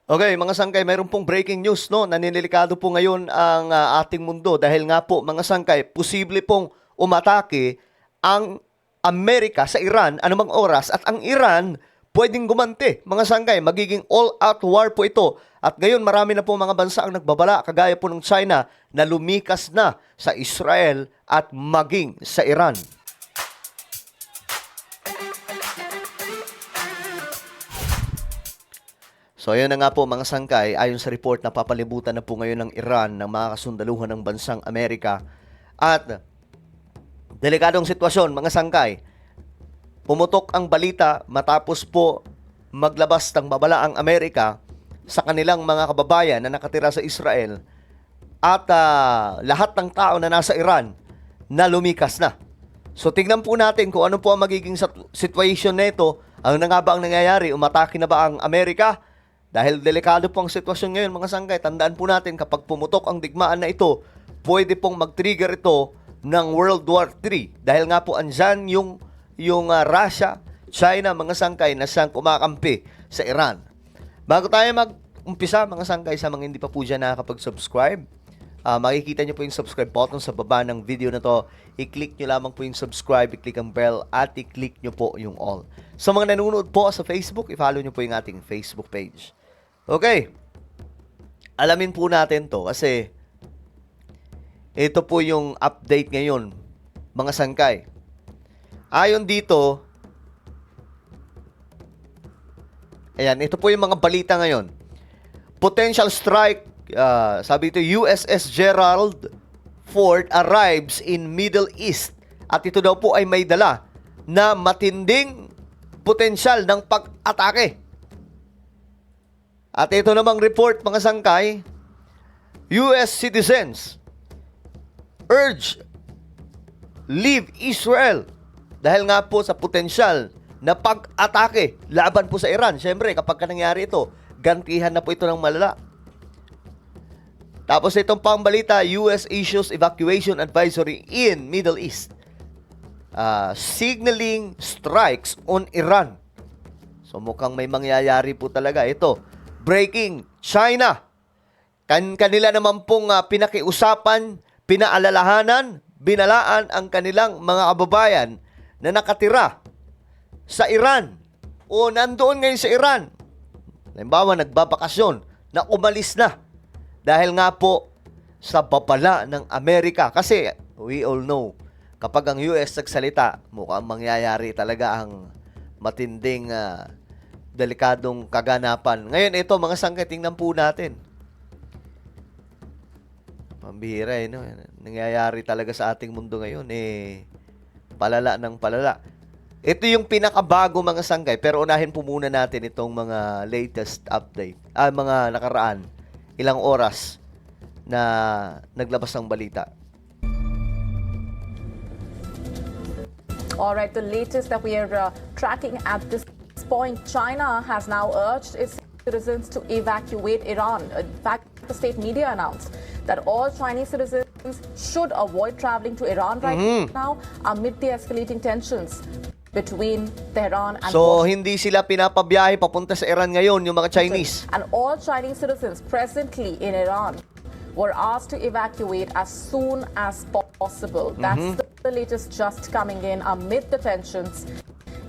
Okay, mga sangkay, mayroon pong breaking news, no? Naninilikado po ngayon ang ating mundo dahil nga po, mga sangkay, posible pong umatake ang Amerika sa Iran anumang oras at ang Iran pwedeng gumanti. Mga sangkay, magiging all-out war po ito. At ngayon, marami na po mga bansa ang nagbabala, kagaya po ng China, na lumikas na sa Israel at maging sa Iran. So ayun na nga po mga sangkay, ayon sa report na papalibutan na po ngayon ng Iran ng mga kasundaluhan ng bansang Amerika. At delikadong sitwasyon mga sangkay, pumutok ang balita matapos po maglabas ng babala ang Amerika sa kanilang mga kababayan na nakatira sa Israel at lahat ng tao na nasa Iran na lumikas na. So tingnan po natin kung ano po ang magiging situation nito. Ano na nga ba ang nangyayari? Umatake na ba ang Amerika? Dahil delikado po ang sitwasyon ngayon mga sangkay, tandaan po natin kapag pumutok ang digmaan na ito, pwede pong mag-trigger ito ng World War III. Dahil nga po andyan yung Russia, China, mga sangkay na siyang kumakampi sa Iran. Bago tayo mag-umpisa mga sangkay, sa mga hindi pa po dyan nakakapag-subscribe, makikita nyo po yung subscribe button sa baba ng video na to. I-click nyo lamang po yung subscribe, i-click ang bell, at i-click nyo po yung all. Sa mga nanonood po sa Facebook, i-follow nyo po yung ating Facebook page. Okay, alamin po natin to kasi ito po yung update ngayon, mga sangkay. Ayon dito, ayan, ito po yung mga balita ngayon. Potential strike, sabi ito, USS Gerald Ford arrives in Middle East. At ito daw po ay may dala na matinding potensyal ng pag-atake. At ito namang report, mga sangkay, US citizens urge leave Israel dahil nga po sa potensyal na pag-atake laban po sa Iran. Siyempre, kapag nangyari ito, gantihan na po ito ng malala. Tapos itong pangbalita, US issues evacuation advisory in Middle East. Signaling strikes on Iran. So mukhang may mangyayari po talaga ito. Breaking, China. Kanila naman pong pinakiusapan, pinaalalahanan, binalaan ang kanilang mga kababayan na nakatira sa Iran o nandoon ngayon sa Iran. Halimbawa, nagbabakasyon na umalis na dahil nga po sa babala ng Amerika. Kasi we all know, kapag ang US nagsalita, mukhang mangyayari talaga ang matinding delikadong kaganapan. Ngayon, ito, mga sangkay, tingnan po natin. Pambihira, no? Nangyayari talaga sa ating mundo ngayon, palala ng palala. Ito yung pinakabago, mga sangkay, pero unahin po muna natin itong mga latest update. Mga nakaraan, ilang oras na naglabas ng balita. Alright, the latest that we are tracking at this point, China has now urged its citizens to evacuate Iran. In fact, the state media announced that all Chinese citizens should avoid traveling to Iran right now amid the escalating tensions between Tehran and So, Washington. hindi sila pinapabiyahe papunta sa Iran ngayon, yung mga Chinese. And all Chinese citizens presently in Iran were asked to evacuate as soon as possible. That's the latest just coming in amid the tensions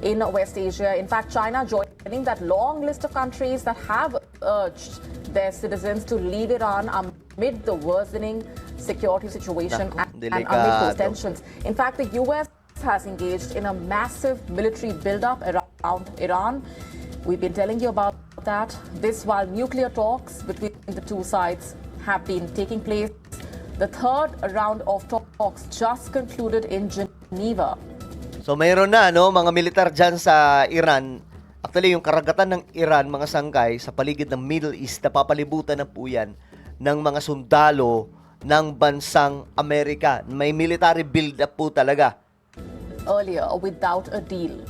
in West Asia. In fact, China joining that long list of countries that have urged their citizens to leave Iran amid the worsening security situation and amid those tensions. In fact, the US has engaged in a massive military buildup around Iran. We've been telling you about that. This while nuclear talks between the two sides have been taking place. The third round of talks just concluded in Geneva. So, mayroon na, no, mga militar dyan sa Iran. Actually, yung karagatan ng Iran, mga sangkay, sa paligid ng Middle East, napapalibutan na po yan ng mga sundalo ng bansang Amerika. May military build-up po talaga. Earlier, without a deal.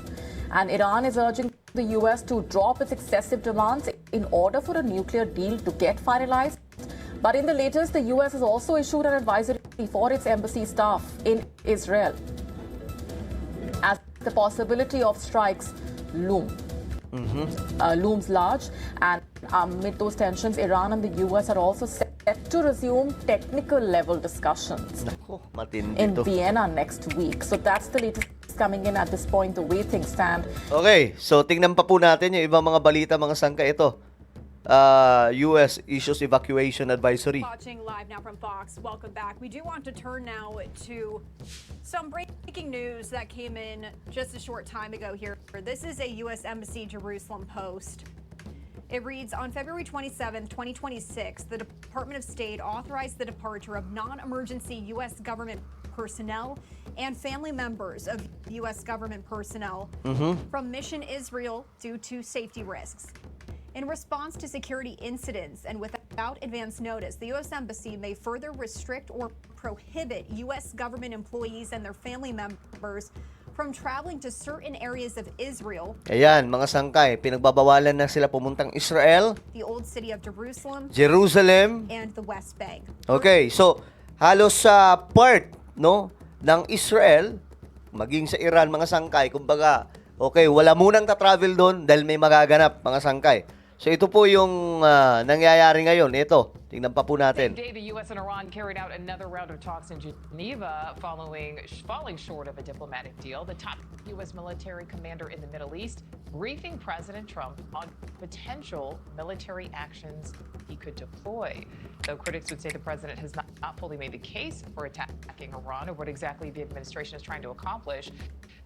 And Iran is urging the US to drop its excessive demands in order for a nuclear deal to get finalized. But in the latest, the US has also issued an advisory for its embassy staff in Israel, as the possibility of strikes looms large, and Amid those tensions, Iran and the US are also set to resume technical level discussions Nako, matindi in to. Vienna next week. So that's the latest coming in at this point, the way things stand. Okay, so tingnan pa po natin yung ibang mga balita, mga sangkay. Ito, US issues evacuation advisory. Watching live now from Fox. Welcome back. We do want to turn now to some breaking news that came in just a short time ago here. This is a U.S. Embassy Jerusalem post. It reads, on February 27, 2026, the Department of State authorized the departure of non-emergency U.S. government personnel and family members of U.S. government personnel from Mission Israel due to safety risks. In response to security incidents and without advance notice, the U.S. Embassy may further restrict or prohibit U.S. government employees and their family members from traveling to certain areas of Israel, Ayan, mga sangkay, pinagbabawalan na sila pumuntang Israel, the Old City of Jerusalem, Jerusalem. and the West Bank. Okay, so halos sa part, no, ng Israel, maging sa Iran, mga sangkay, kumbaga, okay, wala munang ta-travel doon dahil may magaganap, mga sangkay. So ito po yung nangyayari ngayon. Ito, tingnan pa po natin. Same day, the U.S. and Iran carried out another round of talks in Geneva falling short of a diplomatic deal. The top U.S. military commander in the Middle East briefing President Trump on potential military actions he could deploy. Though critics would say the president has not fully made the case for attacking Iran or what exactly the administration is trying to accomplish,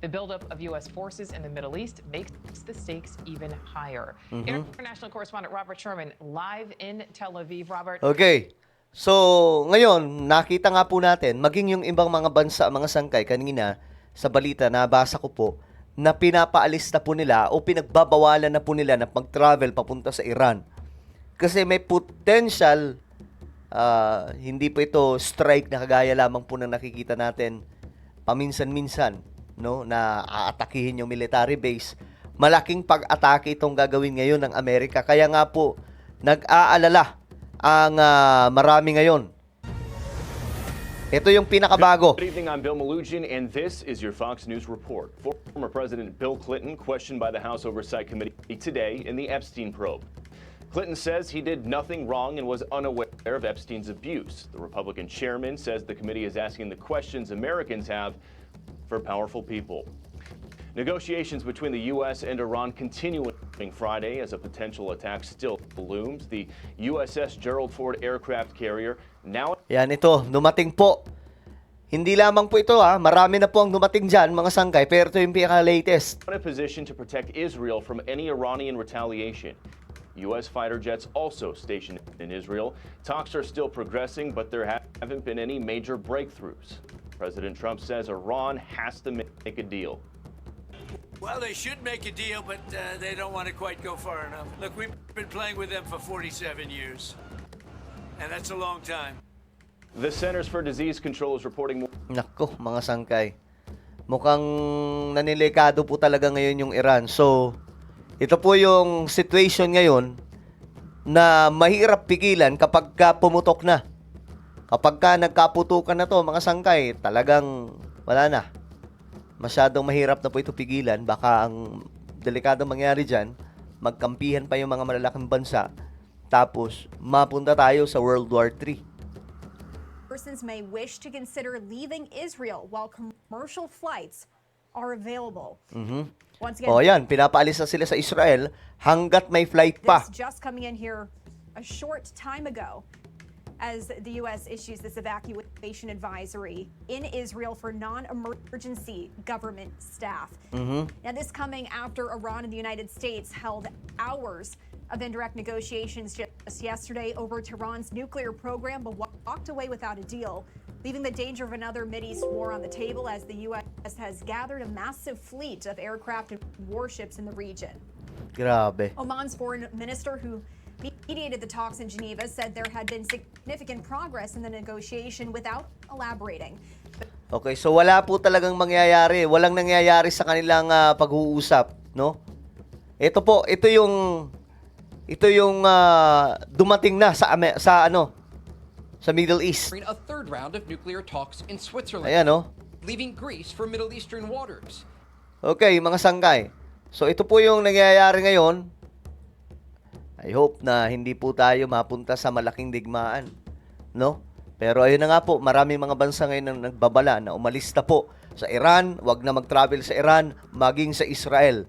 the buildup of U.S. forces in the Middle East makes the stakes even higher. International correspondent Robert Sherman live in Tel Aviv. Robert. Okay. So, ngayon, nakita nga po natin, maging yung ibang mga bansa, mga sangkay, kanina, sa balita, nabasa ko po, na pinapaalis na po nila o pinagbabawalan na po nila na mag-travel papunta sa Iran. Kasi may potential, hindi po ito strike na kagaya lamang po na nakikita natin paminsan-minsan, no, na aatakihin yung military base. Malaking pag-atake itong gagawin ngayon ng Amerika. Kaya nga po, nag-aalala ang marami ngayon. Ito yung pinakabago. Good evening, I'm Bill Malugin, and this is your Fox News report. Former President Bill Clinton questioned by the House Oversight Committee today in the Epstein probe. Clinton says he did nothing wrong and was unaware of Epstein's abuse. The Republican chairman says the committee is asking the questions Americans have for powerful people. Negotiations between the U.S. and Iran continuing Friday as a potential attack still looms. The USS Gerald Ford aircraft carrier now Yan, ito, dumating po. Hindi lamang po ito, marami na po ang dumating dyan, mga sangkay, pero ito yung pinaka-latest. in a position to protect Israel from any Iranian retaliation. U.S. fighter jets also stationed in Israel. Talks are still progressing, but there haven't been any major breakthroughs. President Trump says Iran has to make a deal. Well, they should make a deal, but they don't want to quite go far enough. Look, we've been playing with them for 47 years, and that's a long time. The Centers for Disease Control is reporting more. Nako, mga sangkay. Mukhang nanilikado po talaga ngayon yung Iran. So, ito po yung situation ngayon na mahirap pigilan kapag ka pumutok na. Kapag ka nagkaputukan na to, mga sangkay, talagang wala na. Masyadong mahirap na po ito pigilan. Baka ang delikadong mangyari dyan, magkampihan pa yung mga malalaking bansa. Tapos, mapunta tayo sa World War III. Persons may wish to consider leaving Israel while commercial flights are available. Once again, O yan, pinapaalis na sila sa Israel hanggat may flight pa. this just coming in here a short time ago as the U.S. issues this evacuation advisory in Israel for non-emergency government staff. Now, this coming after Iran and the United States held hours of indirect negotiations just yesterday over Tehran's nuclear program, but walked away without a deal, leaving the danger of another Mideast war on the table as the U.S. has gathered a massive fleet of aircraft and warships in the region. Grabe. Oman's foreign minister, who mediated the talks in Geneva, said there had been significant progress in the negotiation without elaborating. Okay, so wala po talagang mangyayari. Walang nangyayari sa kanilang pag-uusap, no? Ito po, ito yung dumating na sa Middle East. A third round of nuclear talks in Switzerland, Ayan, no? leaving Greece for Middle Eastern waters. Okay, mga sangkay. So ito po yung nangyayari ngayon. I hope na hindi po tayo mapunta sa malaking digmaan, no? Pero ayun na nga po, maraming mga bansa ngayon ang nagbabala na umalis na po sa Iran, wag na mag-travel sa Iran, maging sa Israel.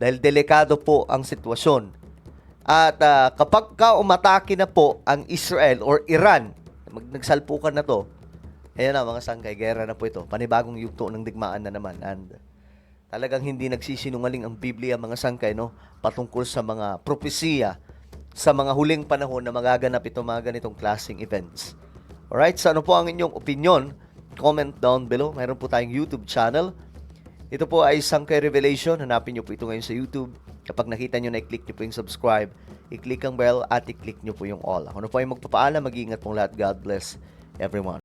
Dahil delikado po ang sitwasyon. At kapag umatake na po ang Israel or Iran, nagsalpukan na to, ayan na mga sanggay, gera na po ito. Panibagong yugto ng digmaan na naman. And talagang hindi nagsisinungaling ang Biblia mga sangkay, no? Patungkol sa mga propesiya sa mga huling panahon na magaganap ito mga ganitong klaseng events. Alright, so ano po ang inyong opinion? Comment down below. Mayroon po tayong YouTube channel. Ito po ay Sangkay Revelation. Hanapin nyo po ito ngayon sa YouTube. Kapag nakita nyo na, i-click nyo po yung subscribe, i-click ang bell at i-click nyo po yung all. Ako na po ay magpapaalam. Mag-iingat pong lahat. God bless everyone.